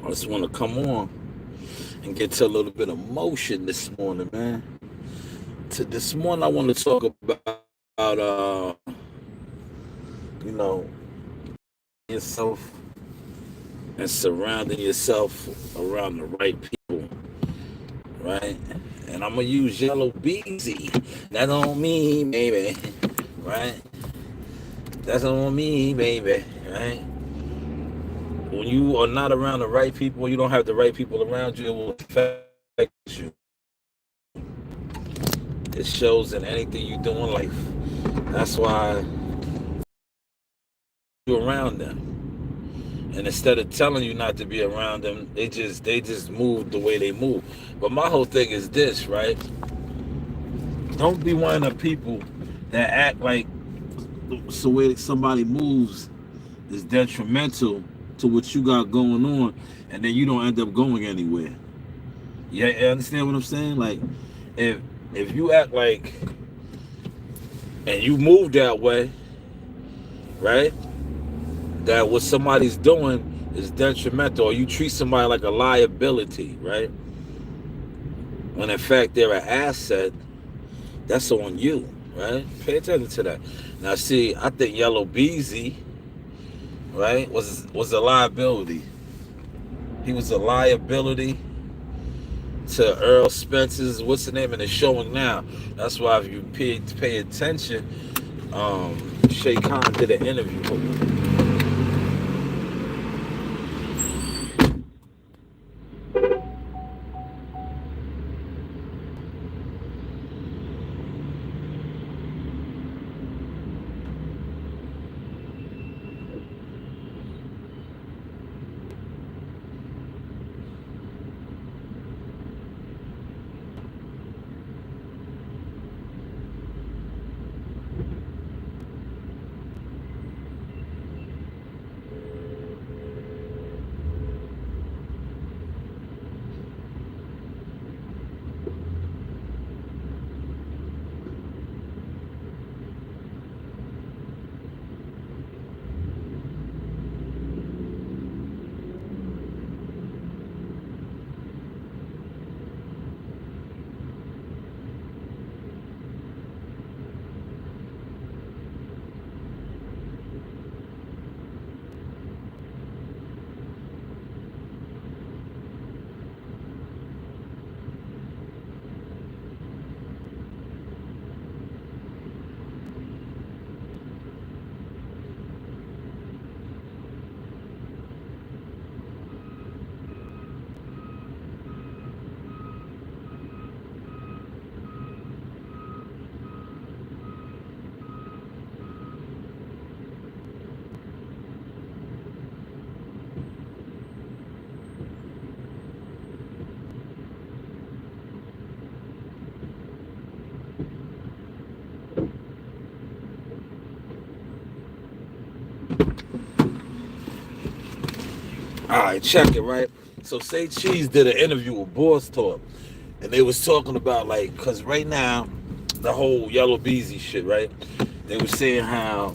I just want to come on and get to a little bit of motion this morning, man. This morning, I want to talk about, you know, yourself and surrounding yourself around the right people, right? And I'm gonna use yellow beezy. That don't mean, baby, right? That don't mean, baby, right? When you are not around the right people, when you don't have the right people around you, it will affect you. It shows in anything you do in life. That's why you're around them. And instead of telling you not to be around them, they just move the way they move. But my whole thing is this, right? Don't be one of the people that act like the way somebody moves is detrimental to what you got going on, and then you don't end up going anywhere. Yeah, you understand what I'm saying? Like, if if you act like and you move that way, right? That what somebody's doing is detrimental, or you treat somebody like a liability, right? When in fact they're an asset, that's on you, right? Pay attention to that. Now, see, I think Yellow Beezy, right, was a liability. He was a liability to Earl Spencer's, what's the name, and it's showing now. That's why if you pay attention, Shay Khan did an interview with him. All right, check it, right? So Say Cheese did an interview with Boss Talk, and they was talking about, like, because right now, the whole Yellow Beezy shit, right? They were saying how,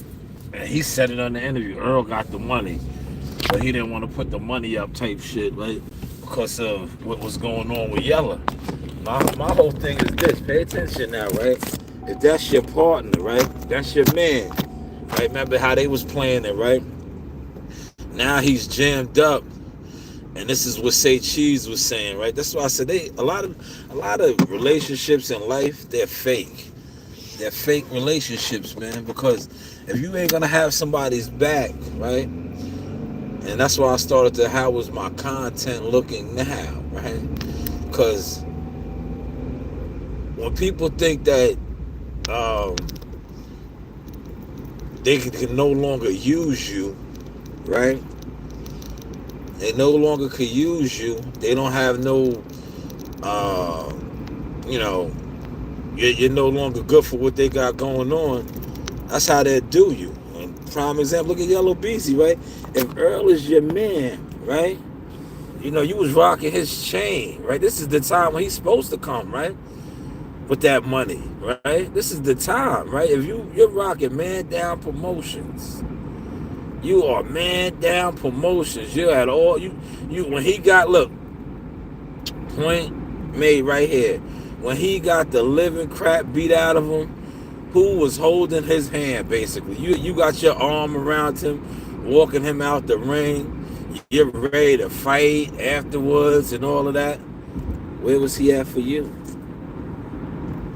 and he said it on the interview, Earl got the money, but he didn't want to put the money up type shit, right? Because of what was going on with Yella. My whole thing is this, pay attention now, right? If that's your partner, right? That's your man, right? Remember how they was playing it, right? Now he's jammed up, and this is what Say Cheese was saying, right? That's why I said a lot of relationships in life, they're fake. They're fake relationships, man. Because if you ain't gonna have somebody's back, right? And that's why I started to how was my content looking now, right? Because when people think that um, they can no longer use you, right? They no longer could use you. They don't have no, uh, you know, you're no longer good for what they got going on. That's how they do you. And prime example, look at Yellow Beezy, right? If Earl is your man, right? You know, you was rocking his chain, right? This is the time when he's supposed to come, right? With that money, right? This is the time, right? If you're rocking Man Down Promotions, You are man down promotions. You had all you when he got look point made right here. When he got the living crap beat out of him, who was holding his hand basically? You got your arm around him, walking him out the ring. You're ready to fight afterwards and all of that. Where was he at for you?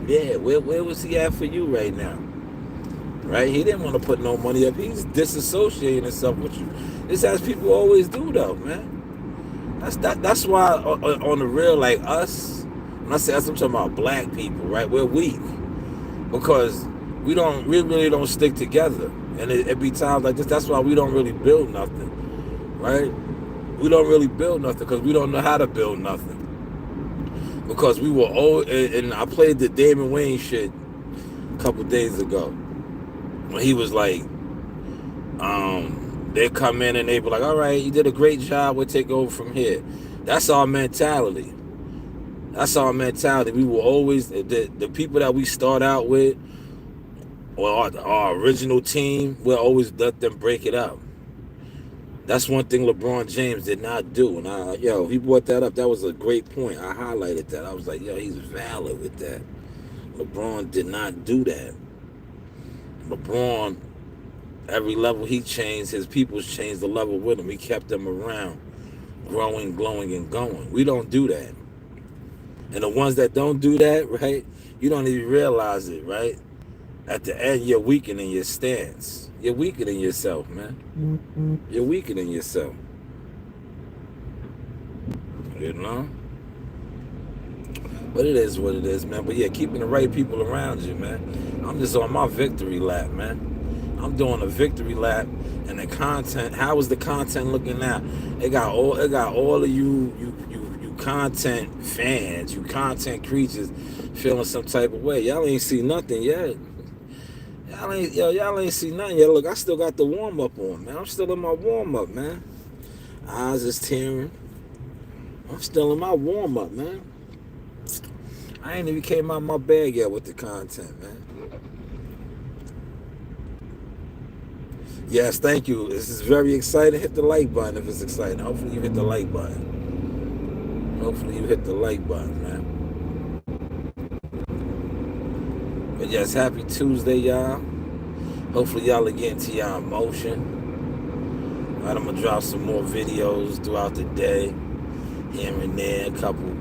Yeah, where was he at for you right now? Right? He didn't want to put no money up. He's disassociating himself with you. This as people always do though, man. That's why on the real, like us, when I say us, I'm talking about black people, right? We're weak because we really don't stick together, and it be times like this. That's why we don't really build nothing, right? We don't really build nothing because we don't know how to build nothing. Because we were old, and I played the Damon Wayne shit a couple days ago when he was like, they come in and they be like, all right, you did a great job, we'll take over from here. That's our mentality. That's our mentality. We will always, the people that we start out with, or our original team, we'll always let them break it up. That's one thing LeBron James did not do. And he brought that up. That was a great point. I highlighted that. I was like, he's valid with that. LeBron did not do that. LeBron, every level he changed, his people's changed the level with him. He kept them around, growing, glowing, and going. We don't do that. And the ones that don't do that, right, you don't even realize it, right? At the end, you're weakening your stance. You're weakening yourself, man. You're weakening yourself. You know? But it is what it is, man. But yeah, keeping the right people around you, man. I'm just on my victory lap, man. I'm doing a victory lap, and the content. How is the content looking now? It got all of you content fans, you content creatures, feeling some type of way. Y'all ain't see nothing yet. Y'all ain't see nothing yet. Look, I still got the warm up on, man. I'm still in my warm up, man. Eyes is tearing. I'm still in my warm up, man. I ain't even came out my bag yet with the content, man. Yes, thank you. This is very exciting. Hit the like button if it's exciting. Hopefully you hit the like button. Hopefully you hit the like button, man. But yes, happy Tuesday, y'all. Hopefully y'all are getting to y'all emotion. All right, I'm going to drop some more videos throughout the day. Here and there, a couple,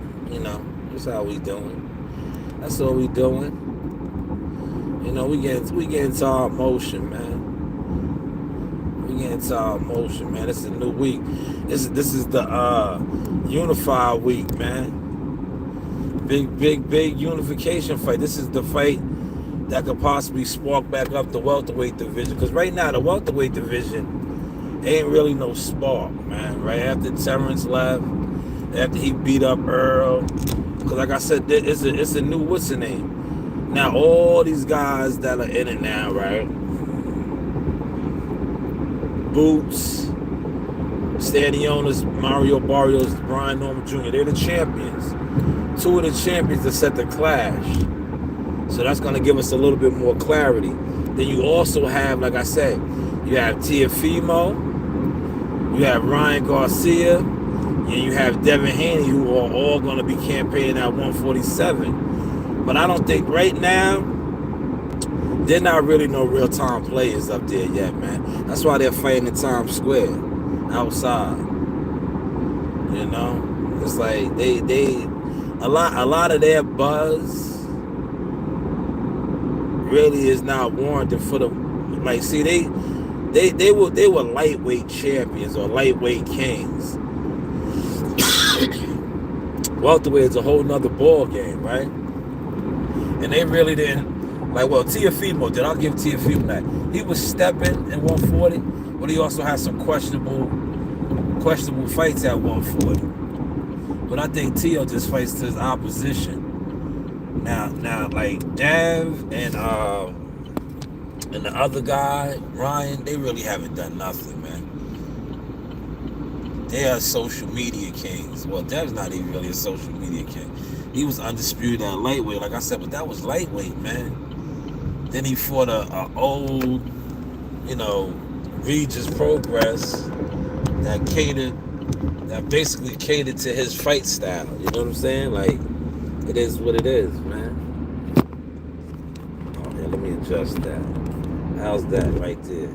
that's how we doing. That's all we doing. We get into our emotion, man. We get into our emotion, man. This is a new week. This is the unified week, man. Big unification fight. This is the fight that could possibly spark back up the welterweight division. Because right now, the welterweight division ain't really no spark, man. Right after Terrence left, after he beat up Earl. Because like I said, it's a new, what's the name? Now, all these guys that are in it now, right? Boots, Stanionis, Mario Barrios, Brian Norman Jr., they're the champions. Two of the champions that set the clash. So that's going to give us a little bit more clarity. Then you also have, like I said, you have Teofimo, you have Ryan Garcia, and you have Devin Haney, who are all going to be campaigning at 147. But I don't think right now, they're not really no real-time players up there yet, man. That's why they're fighting in Times Square, outside. It's like a lot of their buzz really is not warranted for the, like, see, they were lightweight champions or lightweight kings. Welterweight is a whole nother ball game, right? And they really didn't, like, well, Teofimo, I'll give Teofimo that. He was stepping at 140, but he also had some questionable fights at 140. But I think Teo just fights to his opposition. Now, like Dev and the other guy, Ryan, they really haven't done nothing, man. They are social media kings. Well, Dev's not even really a social media king. He was undisputed at lightweight, like I said, but that was lightweight, man. Then he fought a old, Regis Progress that catered, that basically catered to his fight style. You know what I'm saying? Like, it is what it is, man. Oh, yeah, let me adjust that. How's that right there?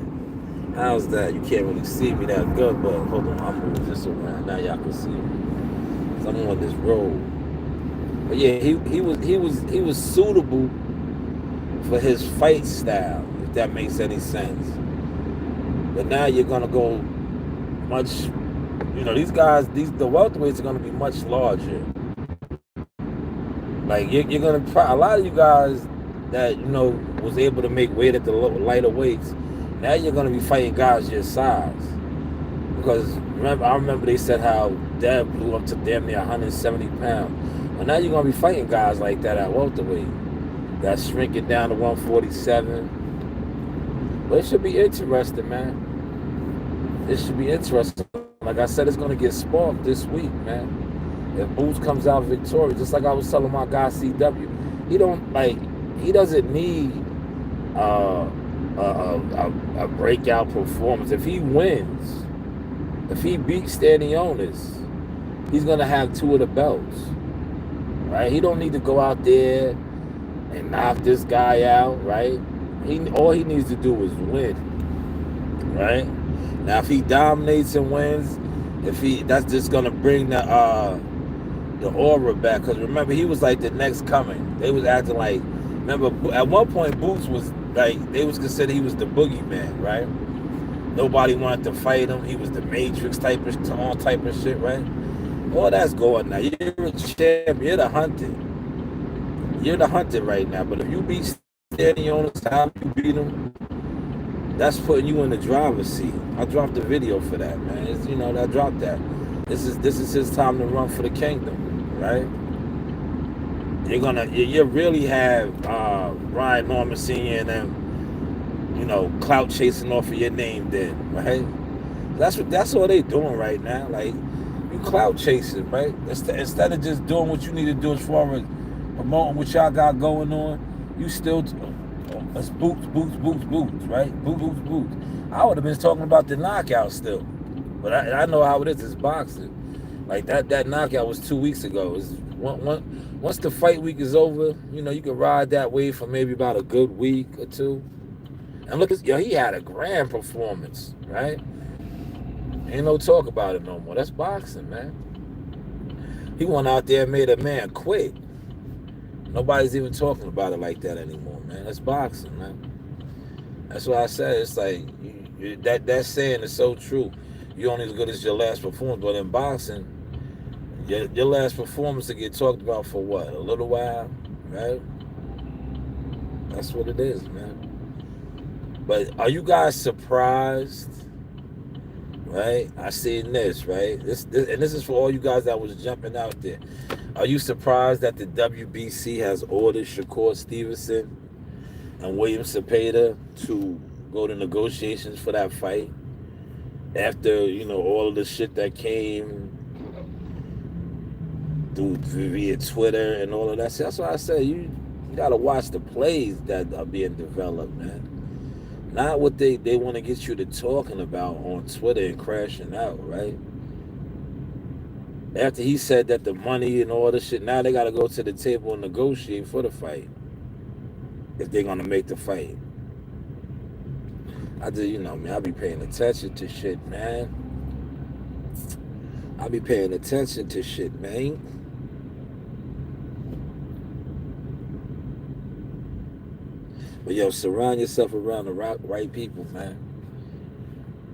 How's that? You can't really see me that good, but hold on, I'll move this around. Now y'all can see me. 'Cause I'm on this road. But yeah, he was suitable for his fight style, if that makes any sense. But now you're gonna go much, these guys, the welterweights are gonna be much larger. Like you're gonna a lot of you guys that was able to make weight at the lighter weights. Now you're gonna be fighting guys your size because I remember they said how Deb blew up to damn near 170 pounds. Well, now you're gonna be fighting guys like that at welterweight. That's shrinking down to 147. But it should be interesting, man. It should be interesting. Like I said, it's gonna get sparked this week, man. If Boots comes out victorious, just like I was telling my guy CW, he doesn't need a breakout performance. If he wins, if he beats Stanionis, he's gonna have 2 of the belts, right? He don't need to go out there and knock this guy out, right? All he needs to do is win, right? Now, if he dominates and wins, that's just gonna bring the aura back. Because remember, he was like the next coming. They was acting like, remember, at one point, Boots was like, they was considered he was the boogeyman, right? Nobody wanted to fight him. He was the Matrix type of shit, right? All that's going now. You're a champ. You're the hunted. You're the hunted right now. But if you beat Stanionis, how you beat him, that's putting you in the driver's seat. I dropped the video for that, man. I dropped that. This is his time to run for the kingdom, right? You really have Ryan Norman Sr. and them, clout chasing off of your name then, right? That's all they doing right now. Like, you clout chasing, right? Instead of just doing what you need to do as far as promoting what y'all got going on, you still it's boots, right? Boots. I would have been talking about the knockout still, but I know how it is. It's boxing. Like that knockout was 2 weeks ago. Once the fight week is over, you can ride that wave for maybe about a good week or two. And look, he had a grand performance, right? Ain't no talk about it no more. That's boxing, man. He went out there and made a man quit. Nobody's even talking about it like that anymore, man. That's boxing, man. That's why I said it's like that saying is so true. You're only as good as your last performance, but in boxing, your last performance will get talked about for what? A little while, right? That's what it is, man. But are you guys surprised? Right? I seen this, right? This is for all you guys that was jumping out there. Are you surprised that the WBC has ordered Shakur Stevenson and William Cepeda to go to negotiations for that fight? After, all of the shit that came through via Twitter and all of that. So that's why I said you gotta watch the plays that are being developed, man. Not what they want to get you to talking about on Twitter and crashing out, right? After he said that the money and all this shit, now they got to go to the table and negotiate for the fight. If they're going to make the fight. I be paying attention to shit, man. I be paying attention to shit, man. But yo, surround yourself around the right people, man.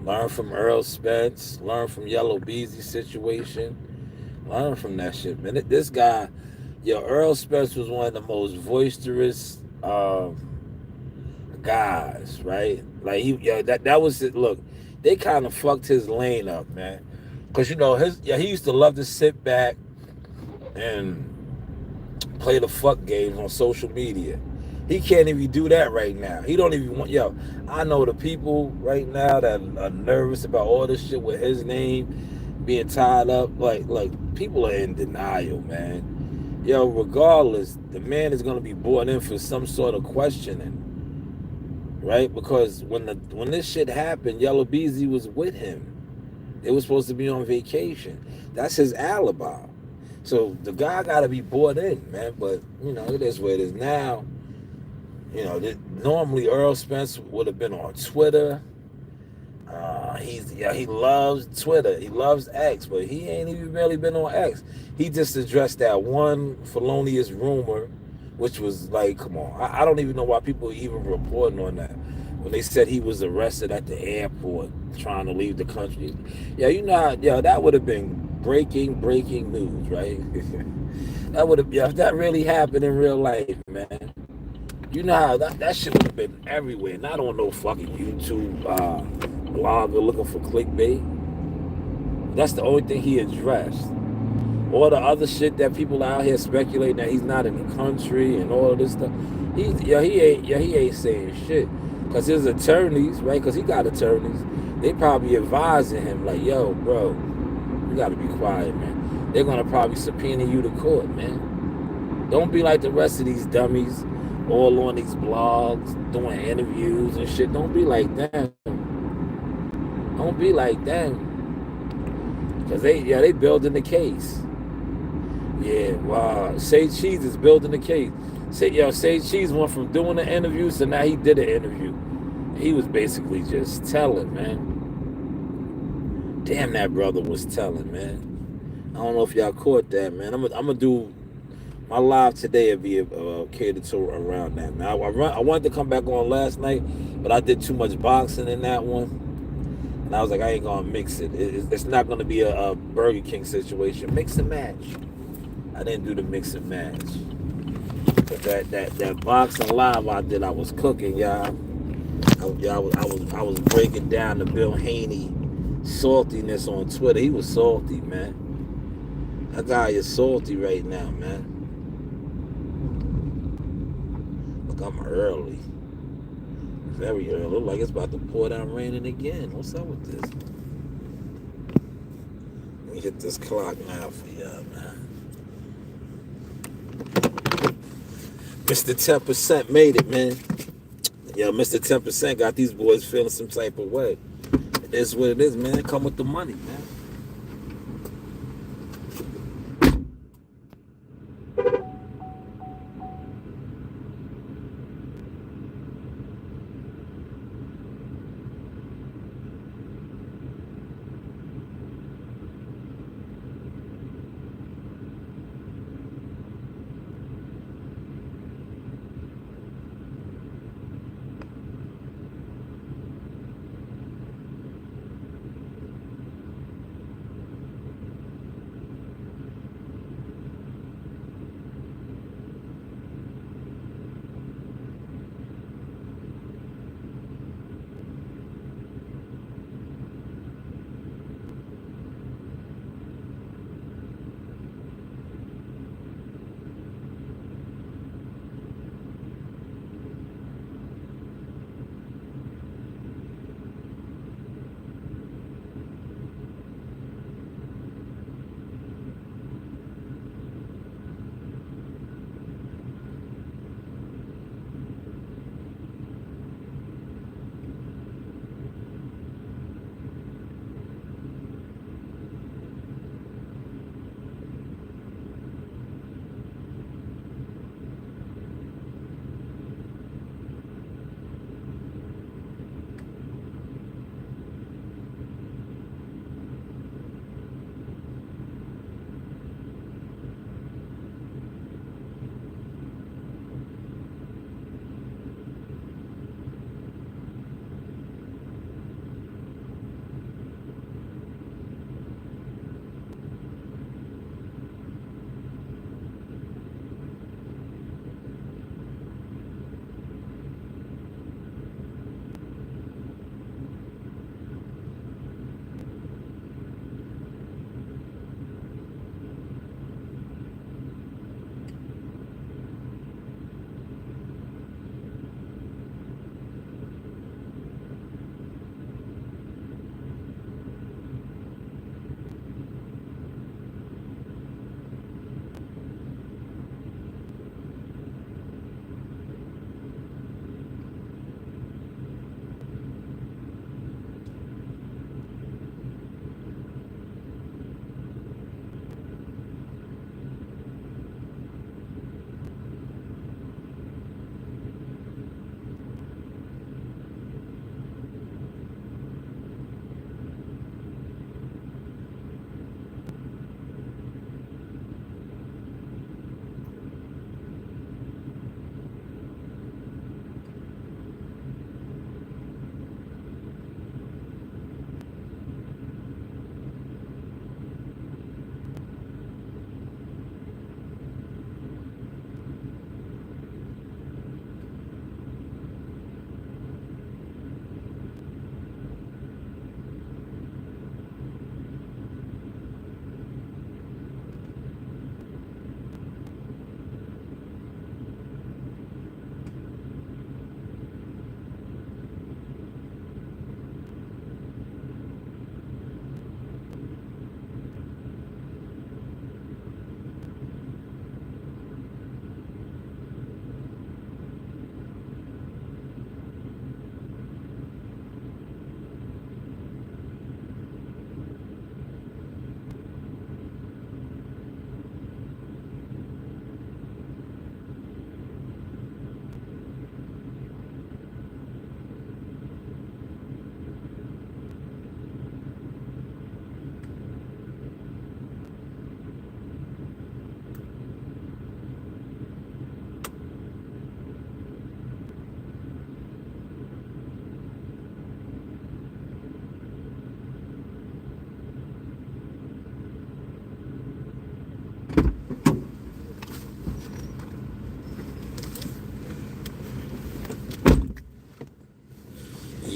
Learn from Earl Spence. Learn from Yellow Beezy's situation. Learn from that shit, man. This guy, Earl Spence was one of the most boisterous guys, right? Like that was it. Look, they kind of fucked his lane up, man. Cause he used to love to sit back and play the fuck games on social media. He can't even do that right now. He don't even want, I know the people right now that are nervous about all this shit with his name being tied up. Like people are in denial, man. Regardless, the man is going to be brought in for some sort of questioning, right? Because when this shit happened, Yellow Beezy was with him. They were supposed to be on vacation. That's his alibi. So the guy got to be bought in, man. But it is what it is now. Normally Earl Spence would have been on Twitter. He loves Twitter. He loves X, but he ain't even really been on X. He just addressed that one felonious rumor, which was like, come on. I don't even know why people are even reporting on that. When they said he was arrested at the airport trying to leave the country. Yeah, that would have been breaking news, right? That would have, if that really happened in real life, man. You know how that shit would have been everywhere, not on no fucking YouTube blogger looking for clickbait. That's the only thing he addressed. All the other shit that people out here speculating that he's not in the country and all of this stuff, he ain't saying shit. Cause his attorneys, right? Cause he got attorneys. They probably advising him like, yo, bro, you gotta be quiet, man. They're gonna probably subpoena you to court, man. Don't be like the rest of these dummies, all on these blogs, doing interviews and shit. Don't be like them. Don't be like them. Cause they building the case. Yeah, wow. Sage Cheese is building the case. Sage Cheese went from doing the interview to now he did an interview. He was basically just telling, man. Damn, that brother was telling, man. I don't know if y'all caught that, man. I'm gonna do my live today will be catered to around that, man. I wanted to come back on last night, but I did too much boxing in that one. And I was like, I ain't gonna mix it. It's not gonna be a Burger King situation. Mix and match. I didn't do the mix and match. But that boxing live I did, I was cooking, y'all. I was breaking down the Bill Haney saltiness on Twitter. He was salty, man. That guy is salty right now, man. Look, I'm early. Very early. Look like it's about to pour down raining again. What's up with this? Let me hit this clock now for y'all, man. Mr. 10% made it, man. Yo, Mr. 10% got these boys feeling some type of way. It is what it is, man. Come with the money, man.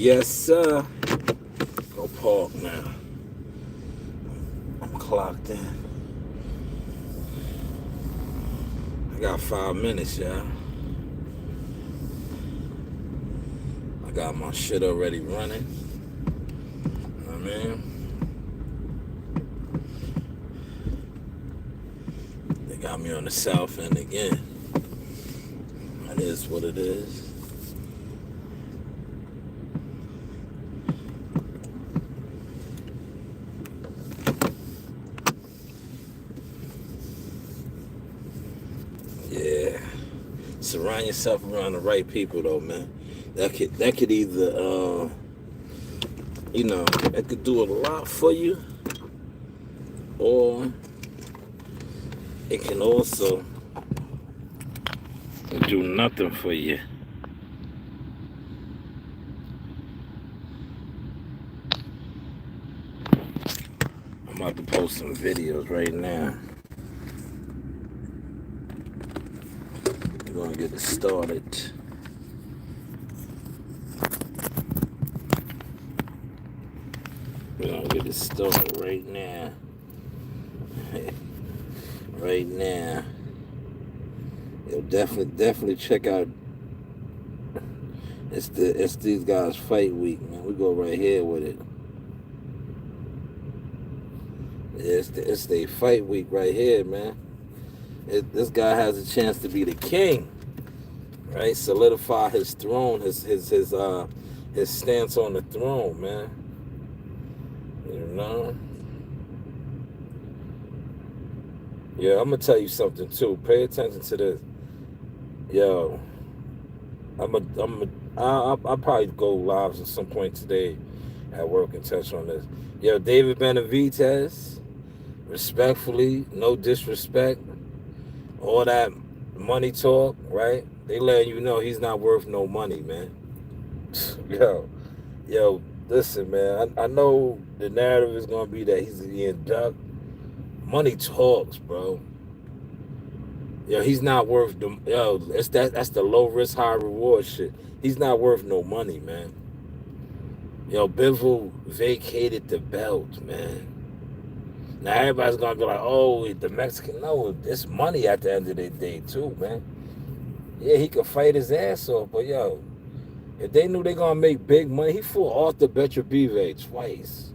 Yes, sir. Go park now. I'm clocked in. I got 5 minutes, y'all. I got my shit already running. You know what I mean? They got me on the south end again. That is what it is. Yeah. Surround yourself around the right people though, man. That could either that could do a lot for you, or it can also do nothing for you. I'm about to post some videos right now. We're gonna get it started. We're gonna get it started right now. Right now. You'll definitely check out. It's these guys fight week, man. We go right here with it. It's the fight week right here, man. This guy has a chance to be the king, right? Solidify his throne, his stance on the throne, man. You know. Yeah, I'm gonna tell you something too. Pay attention to this. Yo, I'll probably go live at some point today at work and touch on this. Yo, David Benavidez, respectfully, no disrespect, all that money talk, right? They letting you know he's not worth no money, man. Yo, listen, man. I know the narrative is gonna be that he's getting ducked. Money talks, bro. Yo, he's not worth the that's the low risk, high reward shit. He's not worth no money, man. Yo, Bivol vacated the belt, man. Now everybody's gonna be like, oh, the Mexican. No, it's money at the end of the day too, man. Yeah, he could fight his ass off, but yo, if they knew they gonna make big money, he fought Arthur Beterbiev twice,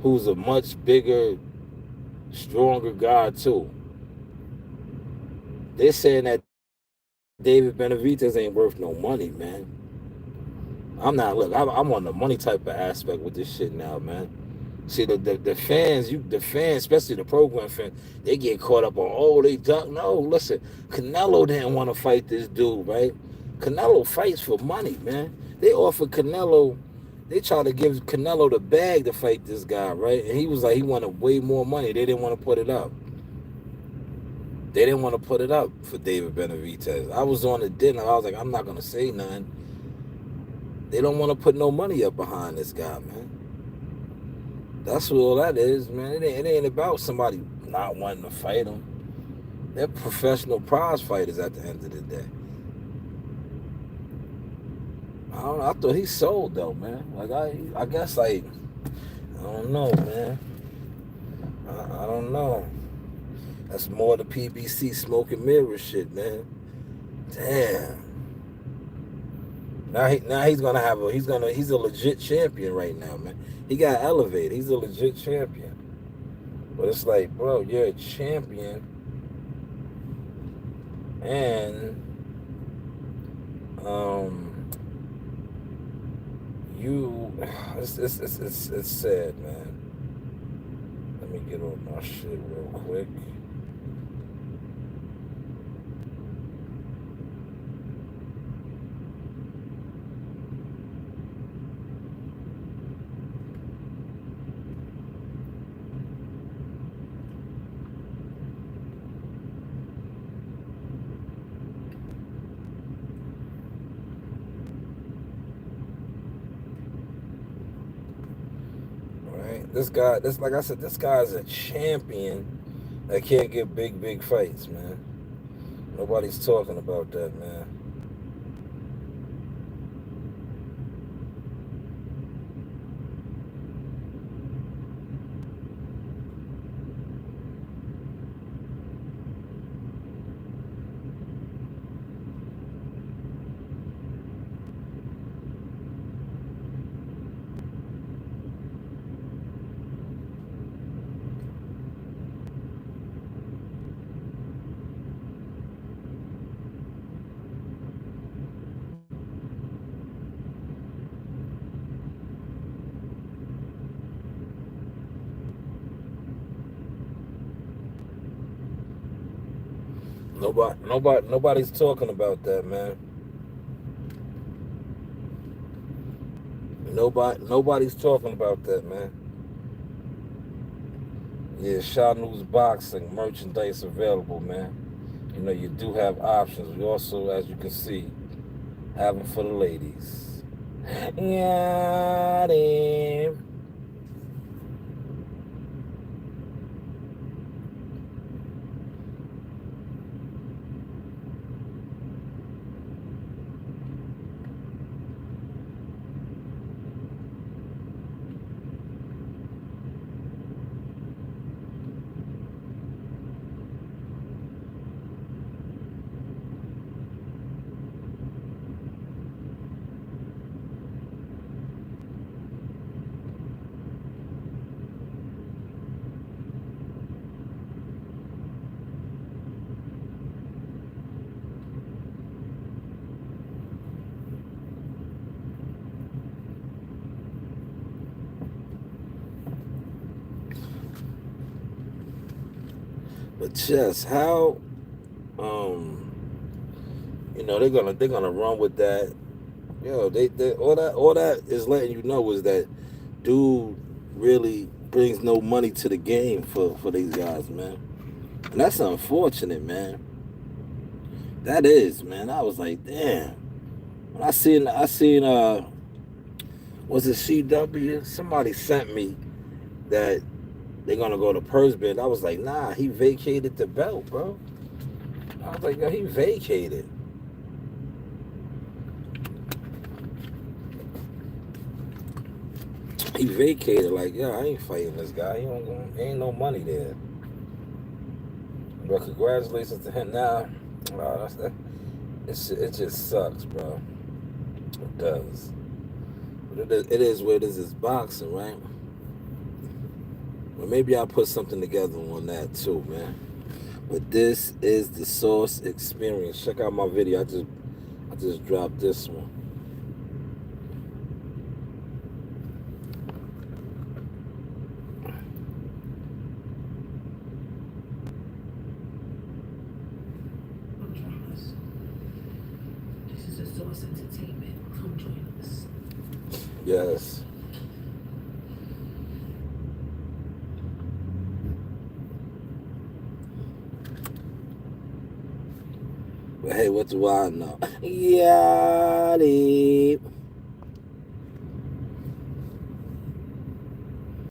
who's a much bigger, stronger guy too. They're saying that David Benavidez ain't worth no money, man. I'm not. Look, I'm on the money type of aspect with this shit now, man. See the fans, the fans, especially the program fans, they get caught up on they duck. No, listen, Canelo didn't want to fight this dude, right? Canelo fights for money, man. They offered Canelo, they tried to give Canelo the bag to fight this guy, right? And he was like, he wanted way more money. They didn't want to put it up. They didn't want to put it up for David Benavidez. I was on the dinner. I was like, I'm not gonna say nothing. They don't want to put no money up behind this guy, man. That's what all that is, man. It ain't about somebody not wanting to fight him. They're professional prize fighters at the end of the day. I don't know. I thought he sold though, man. Like I guess like I don't know, man. I don't know. That's more the PBC smoke and mirror shit, man. Damn. Now he's gonna have he's a legit champion right now, man. He got elevated. He's a legit champion. But it's like, bro, you're a champion, and it's sad, man. Let me get on my shit real quick. Like I said, this guy's a champion that can't get big fights, man. Nobody's talking about that, man. Nobody's talking about that, man. Nobody's talking about that, man. Yeah, Shaw News Boxing merchandise available, man. You know, you do have options. We also, as you can see, have them for the ladies. Yeah, damn. But Chess, how um they're gonna run with that. Yo, they all that is letting you know is that dude really brings no money to the game for these guys, man. And that's unfortunate, man. That is, man. I was like, damn. When I seen was it CW? Somebody sent me that they're gonna go to Persbin. I was like, nah, he vacated the belt, bro. I was like, yo, he vacated. He vacated. Like, yeah, I ain't fighting this guy. Ain't no money there. But congratulations to him now. That's that. It just sucks, bro. It does. But it is what it is. It's boxing, right? Well, maybe I'll put something together on that too, man. But this is the Source Experience. Check out my video. I just dropped this one. This is the Source Entertainment. Come join us. Yes. But hey, what do I know? Yachty.